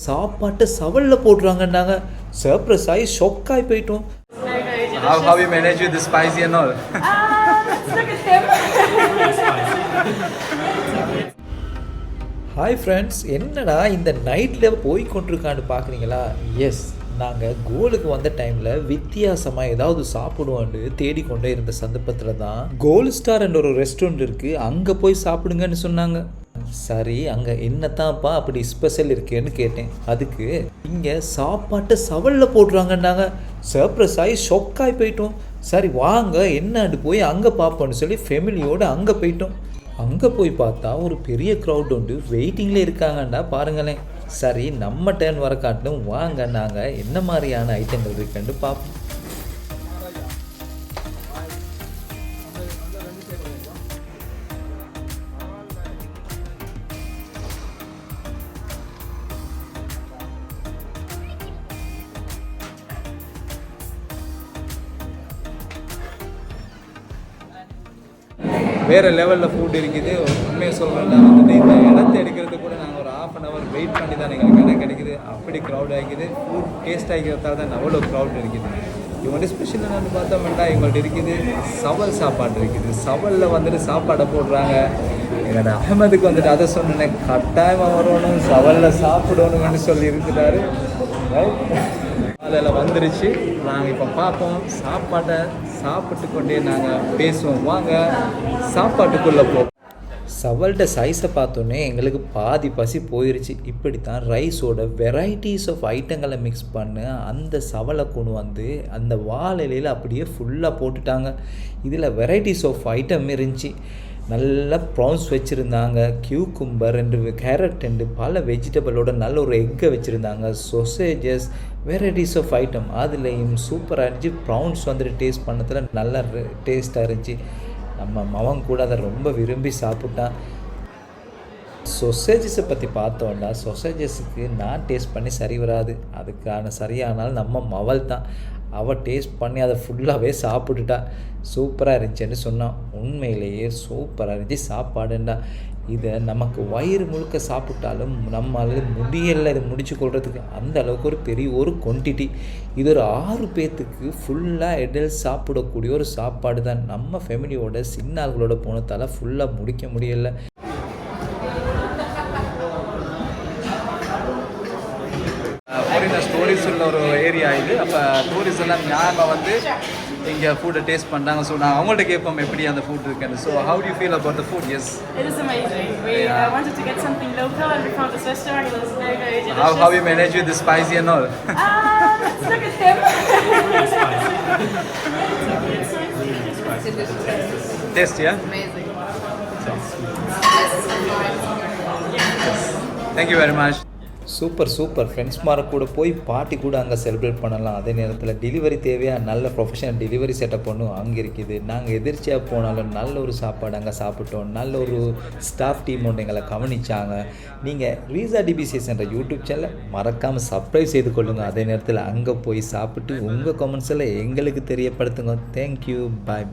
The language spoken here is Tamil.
சாப்பாட்டை சவலில் போட்டுருவாங்கன்னாங்க. சர்ப்ரைஸ் ஆகி ஷாக் ஆகி போயிட்டோம். How you manage with the spicy and all? Look at him. Hi friends, என்னடா இந்த நைட்டில் போய் கொண்டிருக்கான்னு பார்க்குறீங்களா? எஸ், நாங்கள் கோலுக்கு வந்த டைமில் வித்தியாசமாக ஏதாவது சாப்பிடுவோன்னு தேடிக்கொண்டே இருந்த சந்தர்ப்பத்தில் தான் GalleStar என்ற ஒரு ரெஸ்டாரண்ட் இருக்குது, அங்கே போய் சாப்பிடுங்கன்னு சொன்னாங்க. சரி, அங்கே என்னத்தான்ப்பா அப்படி ஸ்பெஷல் இருக்கேன்னு கேட்டேன். அதுக்கு இங்கே சாப்பாட்டை சவலில் போட்டுருவாங்கன்னாங்க. சர்ப்ரைஸ் ஆகி ஷாக் ஆகி போயிட்டோம். சரி வாங்க என்னன்னு போய் அங்கே பார்ப்போன்னு சொல்லி ஃபேமிலியோடு அங்கே போயிட்டோம். அங்கே போய் பார்த்தா ஒரு பெரிய க்ரௌட் உண்டு, வெயிட்டிங்கில் இருக்காங்கண்டா பாருங்களேன். சரி, நம்ம டேர்ன் வர காட்டிலும் வாங்க நாங்கள் என்ன மாதிரியான ஐட்டங்கள் இருக்குன்னு பார்ப்போம். வேறு லெவலில் ஃபுட் இருக்குது. உண்மையை சொல்லணும்னா வந்துட்டு இந்த இடத்த எடுக்கிறது கூட நாங்கள் ஒரு ½ ஹவர் வெயிட் பண்ணி தான் எங்களுக்கு இடம் கிடைக்குது. அப்படி க்ரௌட் ஆகிக்குது. ஃபுட் டேஸ்ட் ஆகிக்கிறதால தான் அவ்வளோ க்ரௌட் இருக்குது. இவங்கள்ட்ட ஸ்பெஷல் என்னென்னு பார்த்தோம்னா இவங்கள்ட்ட இருக்குது சவல் சாப்பாடு இருக்குது. சவலில் வந்துட்டு சாப்பாடை போடுறாங்க. என்னோட அகமதுக்கு வந்துட்டு அதை சொன்னேன், கட்டாயமாக வரணும் சவலில் சாப்பிடணும்னு சொல்லி இருந்துட்டாரு. அதில் வந்துருச்சு. நாங்கள் இப்போ பார்ப்போம், சாப்பாட்டை சாப்பிட்டு கொண்டே நாங்கள் பேசுவோம். வாங்க சாப்பாட்டுக்குள்ளே போ. சவல்ட சைஸை பார்த்தோன்னே எங்களுக்கு பாதி பசி போயிருச்சு. இப்படித்தான் ரைஸோட வெரைட்டிஸ் ஆஃப் ஐட்டங்களை மிக்ஸ் பண்ண அந்த சவலை கொண்டு வந்து அந்த வாழையில அப்படியே ஃபுல்லாக போட்டுட்டாங்க. இதில் வெரைட்டிஸ் ஆஃப் ஐட்டம் இருந்துச்சு. நல்ல ப்ரான்ஸ் வச்சுருந்தாங்க, கியூக்கும்பர் ரெண்டு, கேரட் ரெண்டு, பல வெஜிடபிளோட நல்ல ஒரு எக்கை வச்சுருந்தாங்க, சொசேஜஸ், வெரைட்டிஸ் ஆஃப் ஐட்டம். அதுலேயும் சூப்பராக இருந்துச்சு. ப்ரான்ஸ் வந்துட்டு டேஸ்ட் பண்ணதில் நல்ல டேஸ்ட்டாக இருந்துச்சு. நம்ம மவன் கூட அதை ரொம்ப விரும்பி சாப்பிட்டான். சொசேஜஸை பற்றி பார்த்தோன்னா சொசேஜஸுக்கு நான் டேஸ்ட் பண்ணி சரி வராது. அதுக்கான சரியானால் நம்ம மவள் தான். அவள் டேஸ்ட் பண்ணி அதை ஃபுல்லாகவே சாப்பிட்டுட்டா. சூப்பராக இருந்துச்சுன்னு சொன்னான். உண்மையிலேயே சூப்பராக இருந்துச்சு சாப்பாடுண்டா. இதை நமக்கு வயிறு முழுக்க சாப்பிட்டாலும் நம்மளால் முடியலை இதை முடிச்சு கொள்றதுக்கு. அந்த அளவுக்கு ஒரு பெரிய ஒரு குவான்டிட்டி. இது ஒரு 6 பேர்த்துக்கு ஃபுல்லாக எடல் சாப்பிடக்கூடிய ஒரு சாப்பாடு தான். நம்ம ஃபேமிலியோட சின்ன ஆள்களோட போனதால் ஃபுல்லாக முடிக்க முடியலை. டூரிஸ்ட் உள்ள ஒரு ஏரியா இது. அப்போ டூரிஸ்ட் எல்லாம் ஞாபகம் வந்து இங்கே ஃபுட்டை டேஸ்ட் பண்ணுறாங்க. ஸோ நான் அவங்கள்ட்ட கேட்போம் எப்படி அந்த ஃபுட் இருக்குன்னு. So how do you feel about the food? Yes, It is amazing. We wanted to get something local and we found this restaurant. It was very, very delicious. How you manage with the spicy and all? Look at him. Taste, yeah? Amazing. Thank you very much. Super friends மாரை கூட போய் பார்ட்டி கூட அங்கே செலிப்ரேட் பண்ணலாம். அதே நேரத்தில் டெலிவரி தேவையாக நல்ல ப்ரொஃபஷனல் டெலிவரி செட்டப் ஒன்றும் அங்கே இருக்குது. நாங்கள் எதிர்ச்சியாக போனாலும் நல்ல ஒரு சாப்பாடு அங்கே சாப்பிட்டோம். நல்ல ஒரு ஸ்டாஃப் டீம் ஒன்று எங்களை கவனிச்சாங்க. நீங்கள் ரீசா DBCS என்ற யூடியூப் சேனலை மறக்காமல் சப்ஸ்கிரைப் செய்து கொள்ளுங்கள். அதே நேரத்தில் அங்கே போய் சாப்பிட்டு உங்கள் கமெண்ட்ஸில் எங்களுக்கு தெரியப்படுத்துங்க. தேங்க்யூ, பாய்.